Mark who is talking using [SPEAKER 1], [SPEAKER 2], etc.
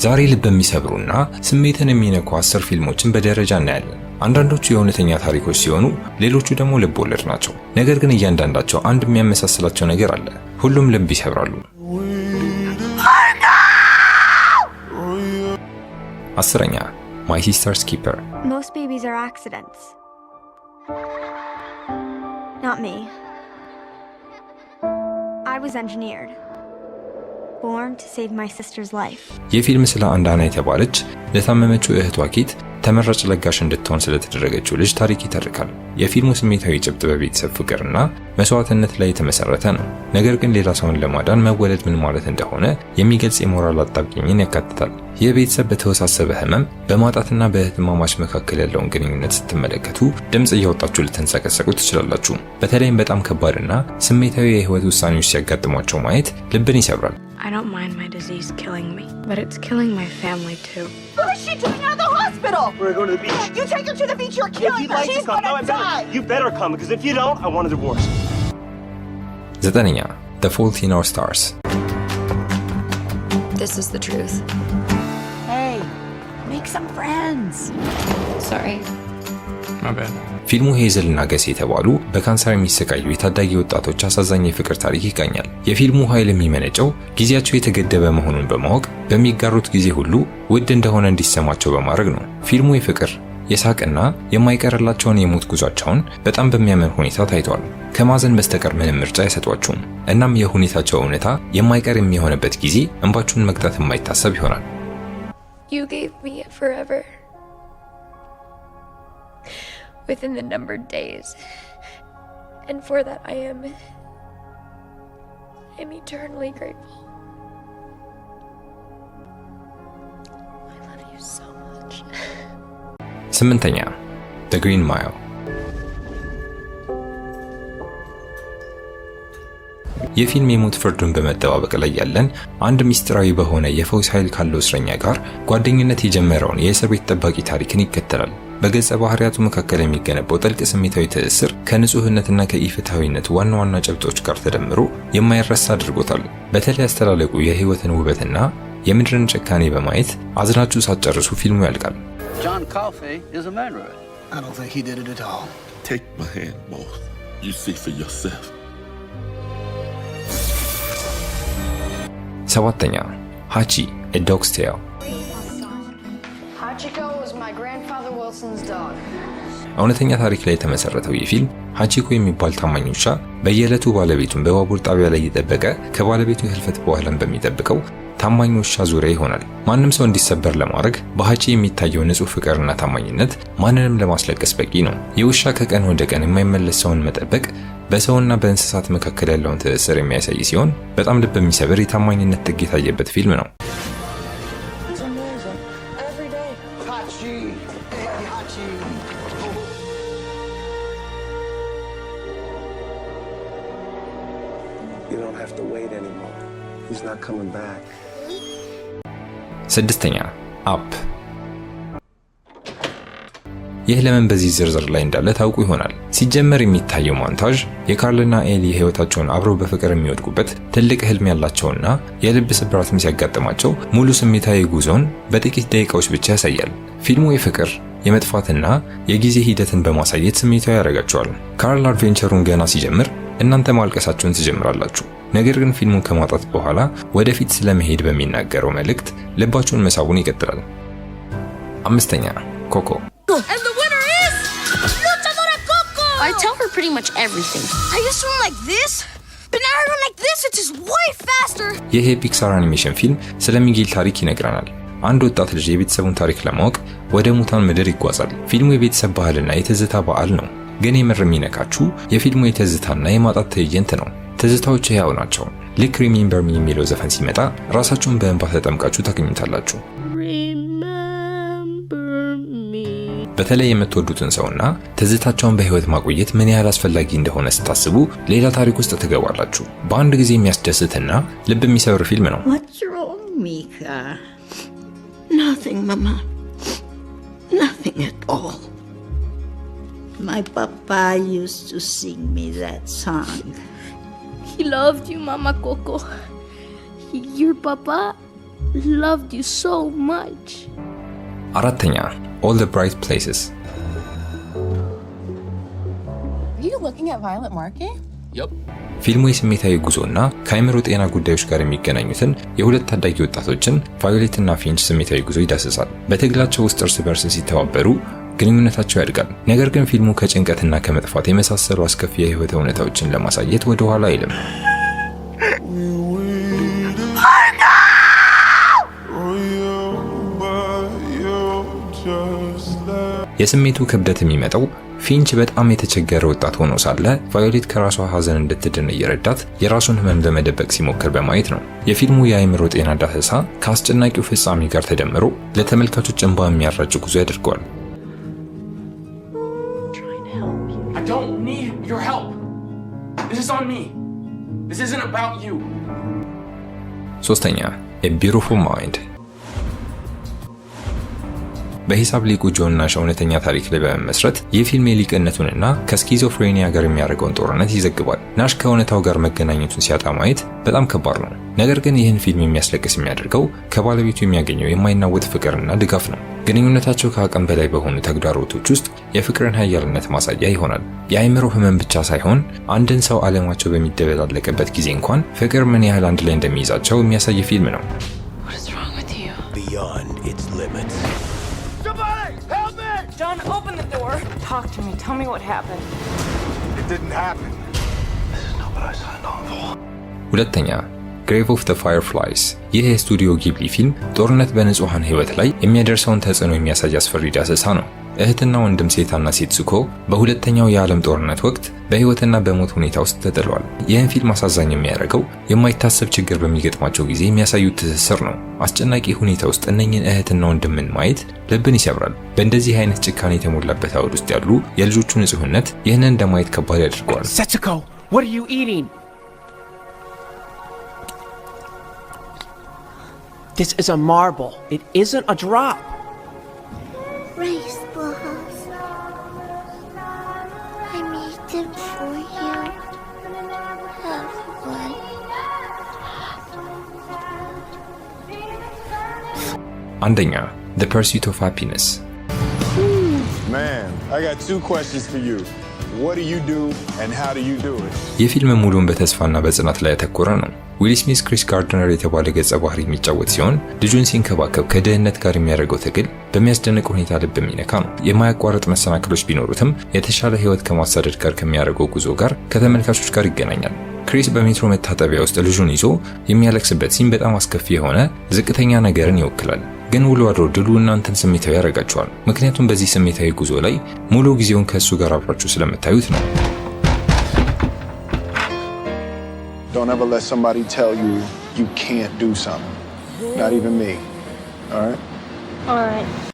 [SPEAKER 1] ዛሬ ልብ የሚሰብሩና ስሜትን የሚነኩ 10 ፊልሞችን በደረጃ እናያለን። አንዳንዶቹ የእውነተኛ ታሪኮች ሲሆኑ ሌሎቹ ደግሞ ልብ ወለድ ናቸው። ነገር ግን እያንዳንዳቸው አንድ የሚያመሳስላቸው ነገር አለ። ሁሉም ልብ ይሰብራሉ። 10ኛ My Sister's Keeper.
[SPEAKER 2] Most babies are accidents. Not me. I was engineered. Born to save my sister's life.
[SPEAKER 1] የፊልም ስለ አንዳና የተባለች ለታመመችው እህቷ ኬት ተመራጭ ለጋሽ እንድትሆን ስለተደረገችው ልጅ ታሪክ ይተርካል። የፊልሙ ስሜታዊ ጭብጥ በቤተሰብ ፍቅርና መስዋዕትነት ላይ የተመሰረተ ነው። ነገር ግን ሌላ ሰውን ለማዳን መወለድ ምን ማለት እንደሆነ የሚገልጽ የሞራል አጣብቂኝን ያካትታል። የቤተሰብ በተወሳሰበ ህመም በማጣትና በእህትማማች መካከል ያለውን ግንኙነት ስትመለከቱ ድምጽ እያወጣችሁ ልትንሰቀሰቁ ትችላላችሁ። በተለይም በጣም ከባድና ስሜታዊ የህይወት ውሳኔዎች ሲያጋጥሟቸው ማየት ልብን ይሰብራል።
[SPEAKER 3] I don't mind my disease killing me, but it's killing my family too.
[SPEAKER 4] What is she doing out of the hospital?
[SPEAKER 5] We're going to the beach.
[SPEAKER 4] You take her to the beach, you're killing her. She's gonna die.
[SPEAKER 5] You better come, because if you don't, I want a divorce.
[SPEAKER 1] 9ኛ The Fault in Our Stars.
[SPEAKER 3] This is the truth.
[SPEAKER 4] Hey, make some friends.
[SPEAKER 3] Sorry.
[SPEAKER 5] My bad.
[SPEAKER 1] ፊልሙ ሄዘልና ገስ የተባሉ በካንሰር የሚሰቃዩ የታዳጊ ወጣቶች አሳዛኝ የፍቅር ታሪክ ይቃኛል። የፊልሙ ኃይል የሚመነጨው ጊዜያቸው የተገደበ መሆኑን በማወቅ በሚጋሩት ጊዜ ሁሉ ውድ እንደሆነ እንዲሰማቸው በማድረግ ነው። ፊልሙ የፍቅር የሳቅና የማይቀርላቸውን የሞት ጉዟቸውን በጣም በሚያምር ሁኔታ ታይቷል። ከማዘን በስተቀር ምንም ምርጫ አይሰጧችሁም። እናም የሁኔታቸው እውነታ የማይቀር የሚሆንበት ጊዜ እንባችሁን መቅጣት የማይታሰብ ይሆናል።
[SPEAKER 3] You gave me a forever. Within the numbered days, and for that I'm eternally grateful. I love you so much.
[SPEAKER 1] 8ኛ The Green Mile. የፊልም የሞት ፍርዱን በመጠባበቅ ላይ ያለን አንድ ሚስጥራዊ በሆነ የፈውስ ኃይል ካለው እስረኛ ጋር ጓደኝነት የጀመረውን የእስር ቤት ጠባቂ ታሪክን ይከተላል። በገጸ ባህሪያቱ መካከል የሚገነባው ጥልቅ ስሜታዊ ትስስር ከንጹህነትና ከኢፍትሃዊነት ዋና ዋና ጭብጦች ጋር ተደምሮ የማይረሳ አድርጎታል። በተለይ አስተላለቁ የህይወትን ውበትና የምድርን ጭካኔ በማየት አዝናችሁ ሳትጨርሱ ፊልሙ ያልቃል።
[SPEAKER 6] John Coffey is a murderer.
[SPEAKER 7] I don't think he did it at all.
[SPEAKER 8] Take my hand, both. You see for yourself.
[SPEAKER 1] 7ኛ ሃቺ A Dog's Tale.
[SPEAKER 9] Hachiko was my grandfather Wilson's dog.
[SPEAKER 1] እውነተኛ ታሪክ ላይ የተመሰረተው ይህ ፊልም ሃቺኮ የሚባል ታማኝ ውሻ በየዕለቱ ባለቤቱን በባቡር ጣቢያ ላይ እየጠበቀ ከባለቤቱ ህልፈት በኋላም በሚጠብቀው ታማኝ ውሻ ዙሪያ ይሆናል። ማንም ሰው እንዲሰበር ለማድረግ በሃቺ የሚታየው ንጹህ ፍቅርና ታማኝነት ማንንም ለማስለቀስ በቂ ነው። የውሻ ከቀን ወደ ቀን የማይመለስ ሰውን መጠበቅ በሰውና በእንስሳት መካከል ያለውን ትስስር የሚያሳይ ሲሆን በጣም ልብ የሚሰብር የታማኝነት ጥግ የታየበት ፊልም ነው።
[SPEAKER 7] You don't have to wait anymore. He's not coming back.
[SPEAKER 1] 6ኛ አፕ። ይህ ለምን በዚህ ዝርዝር ላይ እንዳለ ታውቁ ይሆናል። ሲጀመር የሚታየው ሞንታዥ የካርልና ኤሊ ህይወታቸውን አብረው በፍቅር የሚወድቁበት ትልቅ ህልም ያላቸውና የልብ ስብራትም ሲያጋጥማቸው ሙሉ ስሜታዊ ጉዞን በጥቂት ደቂቃዎች ብቻ ያሳያል። ፊልሙ የፍቅር የመጥፋትና የጊዜ ሂደትን በማሳየት ስሜታዊ ያደርጋቸዋል። ካርል አድቬንቸሩን ገና ሲጀምር እናንተ ማልቀሳችሁን ትጀምራላችሁ። ነገር ግን ፊልሙን ከማጣት በኋላ ወደፊት ስለመሄድ በሚናገረው መልእክት ልባችሁን መሳቡን ይቀጥላል። 5ኛ ኮኮ።
[SPEAKER 9] And the winner is Luchadora Coco! I tell her pretty much everything. I used to run like this, but now I run like this, which is way faster.
[SPEAKER 1] ይህ የፒክሳር አኒሜሽን ፊልም ስለ ሚጌል ታሪክ ይነግረናል። አንድ ወጣት ልጅ የቤተሰቡን ታሪክ ለማወቅ ወደ ሙታን ምድር ይጓዛል። ፊልሙ የቤተሰብ ባህልና የትዝታ በዓል ነው። ግን የምር የሚነካችሁ የፊልሙ የትዝታና የማጣት ትዕይንት ነው። ትዝታዎች ሕያው ናቸው። ልክ ሪሜምበር ሚ የሚለው ዘፈን ሲመጣ ራሳችሁን በእንባ ተጠምቃችሁ ታገኙታላችሁ። በተለይ የምትወዱትን ሰውና ትዝታቸውን በህይወት ማቆየት ምን ያህል አስፈላጊ እንደሆነ ስታስቡ ሌላ ታሪክ ውስጥ ትገባላችሁ። በአንድ ጊዜ የሚያስደስትና ልብ የሚሰብር ፊልም ነው።
[SPEAKER 10] What's wrong, Mika? Nothing, Mama. Nothing at all. My papa used to sing me that song.
[SPEAKER 3] He loved you, Mama Coco. Your papa?
[SPEAKER 9] loved you so much.
[SPEAKER 1] አራተኛ All the Bright Places።
[SPEAKER 4] Are you looking at Violet Market?
[SPEAKER 5] Yep.
[SPEAKER 1] ፊልሙ የስሜታዊ ጉዞና ከአእምሮ ጤና ጉዳዮች ጋር የሚገናኙትን የሁለት ታዳጊ ወጣቶችን ቫዮሌት እና ፊንች ስሜታዊ ጉዞ ይዳስሳል። በትግላቸው ውስጥ እርስ በርስ ሲተባበሩ ግንኙነታቸው ያድጋል። ነገር ግን ፊልሙ ከጭንቀትና ከመጥፋት የመሳሰሉ አስከፊ የህይወት እውነታዎችን ለማሳየት ወደ ኋላ አይልም። የስሜቱ ክብደት የሚመጣው ፊንች በጣም የተቸገረ ወጣት ሆኖ ሳለ ቫዮሌት ከራሷ ሐዘን እንድትድን እየረዳት የራሱን ህመም ለመደበቅ ሲሞክር በማየት ነው። የፊልሙ የአእምሮ ጤና ዳሰሳ ከአስጨናቂው ፍጻሜ ጋር ተደምሮ ለተመልካቾች እንባ የሚያራጭ ጉዞ ያደርገዋል።
[SPEAKER 5] I don't need your help. This is on me. This isn't about you.
[SPEAKER 1] ሶስተኛ A Beautiful Mind። በሂሳብ ሊቁ ጆን ናሽ እውነተኛ ታሪክ ላይ በመመስረት የፊልም ሊቅነቱንና ከስኪዞፍሬኒያ ጋር የሚያደርገውን ጦርነት ይዘግባል። ናሽ ከእውነታው ጋር መገናኘቱን ሲያጣ ማየት በጣም ከባድ ነው። ነገር ግን ይህን ፊልም የሚያስለቅስ የሚያደርገው ከባለቤቱ የሚያገኘው የማይናወጥ ፍቅርና ድጋፍ ነው። ግንኙነታቸው ከአቅም በላይ በሆኑ ተግዳሮቶች ውስጥ የፍቅርን ኃያልነት ማሳያ ይሆናል። የአእምሮ ህመም ብቻ ሳይሆን አንድን ሰው ዓለማቸው በሚደበላለቅበት ጊዜ እንኳን ፍቅር ምን ያህል አንድ ላይ እንደሚይዛቸው የሚያሳይ ፊልም ነው።
[SPEAKER 3] What is wrong with you?
[SPEAKER 7] Beyond its limits.
[SPEAKER 4] John, open the door. Talk to me. Tell me what happened.
[SPEAKER 7] It didn't happen. This is not what I signed on for.
[SPEAKER 1] ሁለተኛ Grave of the Fireflies። ይህ የስቱዲዮ ጊብሊ ፊልም ጦርነት በንጹሃን ህይወት ላይ የሚያደርሰውን ተጽዕኖ የሚያሳይ አስፈሪ ዳሰሳ ነው። እህትና ወንድም ሴታና ሴትሱኮ በሁለተኛው የዓለም ጦርነት ወቅት በህይወትና በሞት ሁኔታ ውስጥ ተጥለዋል። ይህን ፊልም አሳዛኝ የሚያደርገው የማይታሰብ ችግር በሚገጥማቸው ጊዜ የሚያሳዩት ትስስር ነው። አስጨናቂ ሁኔታ ውስጥ እነኝን እህትና ወንድምን ማየት ልብን ይሰብራል። በእንደዚህ አይነት ጭካኔ የተሞላበት አውድ ውስጥ ያሉ የልጆቹ ንጹህነት ይህንን እንደማየት ከባድ ያደርገዋል።
[SPEAKER 4] Setsuko, what are you eating? This is a marble. It isn't a drop.
[SPEAKER 9] Rice balls. I made them for you. Have one.
[SPEAKER 1] አንደኛ The Pursuit of Happiness።
[SPEAKER 11] Man, I got two questions for you. What do you do and how do you do it?
[SPEAKER 1] የፊልም ሙሉን በተስፋና በጽናት ላይ ያተኮረ ነው። ዊል ስሚዝ ክሪስ ጋርድነር የተባለ ገጸ ባህሪ የሚጫወት ሲሆን ልጁን ሲንከባከብ ከድህነት ጋር የሚያደርገው ትግል በሚያስደንቅ ሁኔታ ልብ የሚነካ ነው። የማያቋርጥ መሰናክሎች ቢኖሩትም የተሻለ ህይወት ከማሳደድ ጋር ከሚያደርገው ጉዞ ጋር ከተመልካቾች ጋር ይገናኛል። ክሪስ በሜትሮ መታጠቢያ ውስጥ ልጁን ይዞ የሚያለቅስበት ሲን በጣም አስከፊ የሆነ ዝቅተኛ ነገርን ይወክላል። ግን ውሎ አድሮ ድሉ እናንተን ስሜታዊ ያደርጋችኋል። ምክንያቱም በዚህ ስሜታዊ ጉዞ ላይ ሙሉ ጊዜውን ከእሱ ጋር አብራችሁ ስለምታዩት ነው።
[SPEAKER 11] Don't ever let somebody tell you you can't do something. Not even me. All right?
[SPEAKER 9] All right.